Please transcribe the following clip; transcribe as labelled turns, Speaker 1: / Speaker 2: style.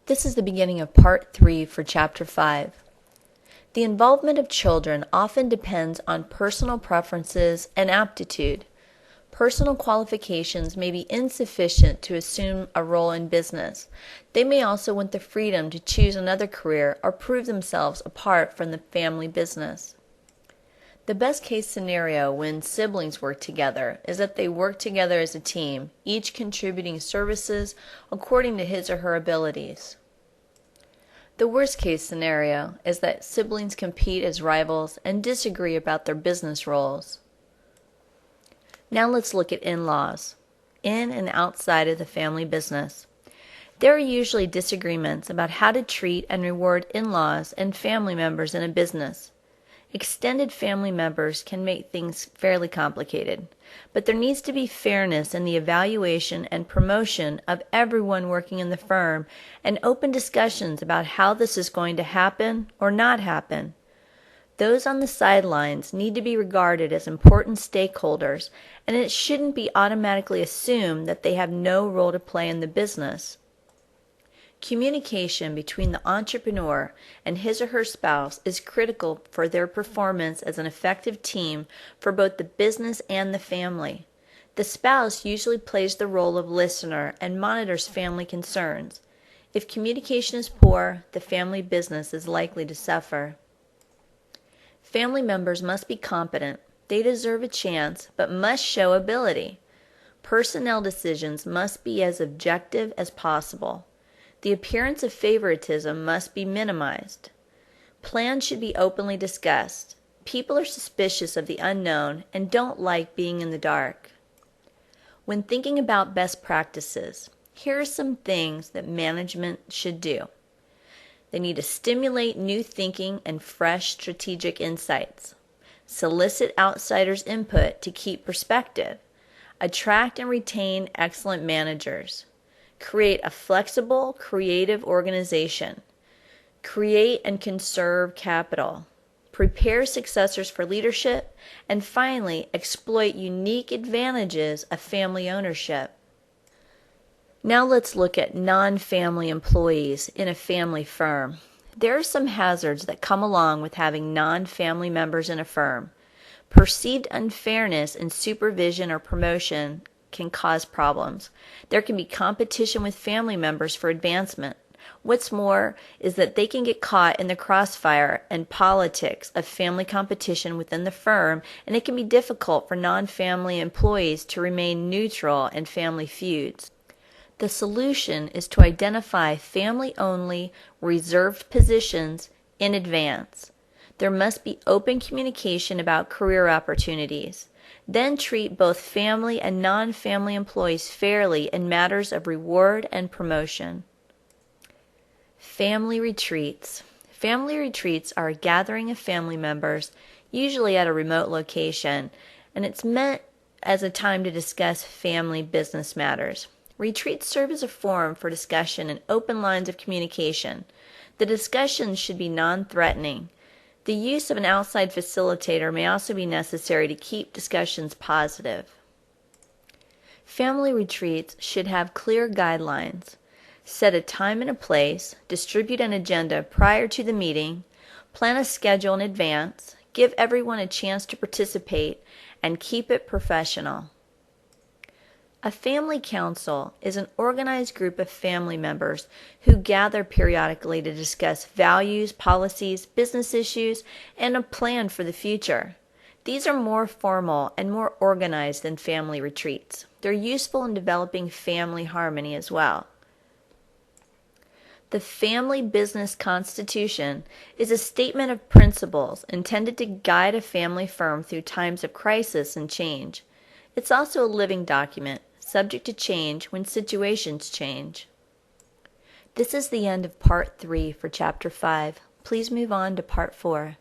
Speaker 1: This is the beginning of Part 3 for Chapter 5. The involvement of children often depends on personal preferences and aptitude. Personal qualifications may be insufficient to assume a role in business. They may also want the freedom to choose another career or prove themselves apart from the family business. The best case scenario when siblings work together is that they work together as a team, each contributing services according to his or her abilities. The worst case scenario is that siblings compete as rivals and disagree about their business roles. Now let's look at in-laws, in and outside of the family business. There are usually disagreements about how to treat and reward in-laws and family members in a business. Extended family members can make things fairly complicated, but there needs to be fairness in the evaluation and promotion of everyone working in the firm and open discussions about how this is going to happen or not happen. Those on the sidelines need to be regarded as important stakeholders, and it shouldn't be automatically assumed that they have no role to play in the business. Communication between the entrepreneur and his or her spouse is critical for their performance as an effective team for both the business and the family. The spouse usually plays the role of listener and monitors family concerns. If communication is poor, the family business is likely to suffer. Family members must be competent. They deserve a chance, but must show ability. Personnel decisions must be as objective as possible. The appearance of favoritism must be minimized. Plans should be openly discussed. People are suspicious of the unknown and don't like being in the dark. When thinking about best practices, here are some things that management should do. They need to stimulate new thinking and fresh strategic insights. Solicit outsiders' input to keep perspective. Attract and retain excellent managers. Create a flexible, creative organization. Create and conserve capital. Prepare successors for leadership. And finally, exploit unique advantages of family ownership. Now let's look at non-family employees in a family firm. There are some hazards that come along with having non-family members in a firm. Perceived unfairness in supervision or promotion can cause problems. There can be competition with family members for advancement. What's more is that they can get caught in the crossfire and politics of family competition within the firm, and it can be difficult for non-family employees to remain neutral in family feuds. The solution is to identify family-only, reserved positions in advance. There must be open communication about career opportunities. Then treat both family and non-family employees fairly in matters of reward and promotion. Family retreats. Family retreats are a gathering of family members, usually at a remote location, and it's meant as a time to discuss family business matters. Retreats serve as a forum for discussion and open lines of communication. The discussions should be non-threatening. The use of an outside facilitator may also be necessary to keep discussions positive. Family retreats should have clear guidelines. Set a time and a place, distribute an agenda prior to the meeting, plan a schedule in advance, give everyone a chance to participate, and keep it professional. A family council is an organized group of family members who gather periodically to discuss values, policies, business issues, and a plan for the future. These are more formal and more organized than family retreats. They're useful in developing family harmony as well. The Family Business Constitution is a statement of principles intended to guide a family firm through times of crisis and change. It's also a living document, subject to change when situations change. This is the end of Part 3 for Chapter 5. Please move on to Part 4.